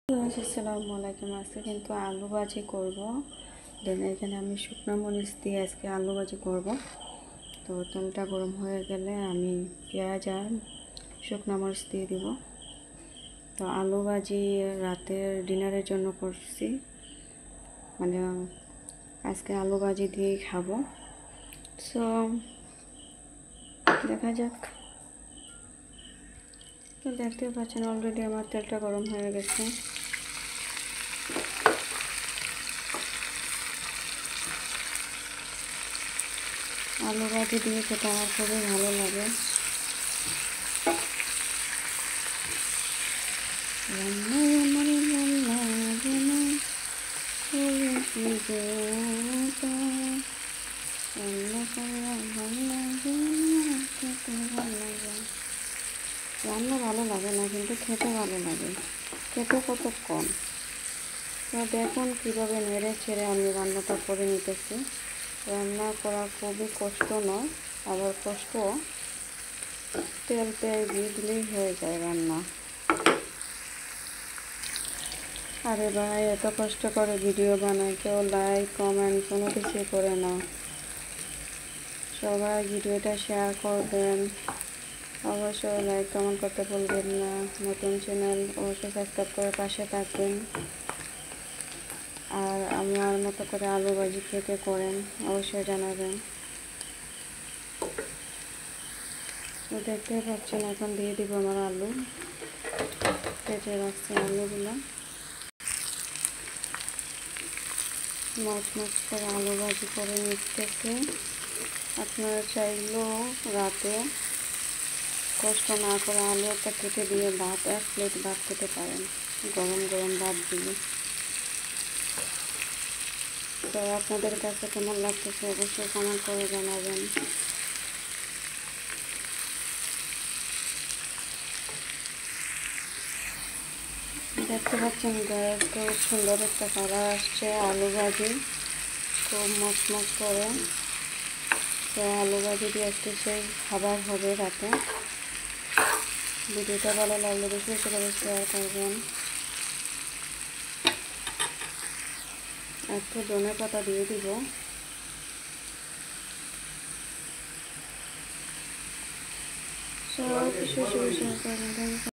আসসালামু আলাইকুম। আজকে কিন্তু আলু ভাজি করব। দেন এখানে আমি শুকনো মরিচ দিয়ে আজকে আলু ভাজি করব। তো তেলটা গরম হয়ে গেলে আমি পেঁয়াজ আর শুকনো মরিচ দিয়ে দিব। তো আলু ভাজি রাতের ডিনারের জন্য করছি, মানে আজকে আলু ভাজি দিয়েই খাবো। সো দেখা যাক। তো দেখতে পাচ্ছেন অলরেডি আমার তেলটা গরম হয়ে গেছে। আলু ভাজি দিয়ে খেতে আমার খুবই ভালো লাগে। রান্না ভালো লাগে না, কিন্তু খেতে ভালো লাগে। খেতে কতক্ষণ। তো দেখুন কীভাবে নেড়ে ছেড়ে আমি রান্নাটা করে নিতেছি। রান্না করা খুবই কষ্ট নয়, আবার কষ্ট। তেল দিয়ে দিলেই হয়ে যায় রান্না। আরে ভাই, এত কষ্ট করে ভিডিও বানায়, কেউ লাইক কমেন্ট কোনো কিছু করে না। সবাই ভিডিওটা শেয়ার করবেন, অবশ্যই লাইক কমেন্ট করতে ভুলবেন না। নতুন চ্যানেল অবশ্যই সাবস্ক্রাইব করে পাশে থাকবেন। আর আমার মতো করে আলু ভাজি খেতে করেন অবশ্যই জানাবেন। তো দেখতে পাচ্ছেন এখন দিয়ে দিব আমার আলু, কেটে রাখছি আলুগুলো। মচ করে আলু ভাজি করে নিতেছি। আপনারা চাইলেও রাতে কষ্ট না করে আলু একটা কেটে দিয়ে এক প্লেট ভাত খেতে পারেন, গরম গরম ভাত দিয়ে। তো আপনাদের কাছে কেমন লাগতেছে অবশ্যই কমেন্ট করে জানাবেন। দেখতে পাচ্ছেন গায়ে খুব সুন্দর একটা কালার আসছে। আলু ভাজি খুব মচমচ করে। তো আলু ভাজি দিয়ে আজকে সেই খাবার হবে রাতে। ভিডিওটা ভালো লাগলে বেশি বেশি করে শেয়ার করবেন। একটু ধনে পাতা দিয়ে দিব। সব কিছু শেয়ার করবেন।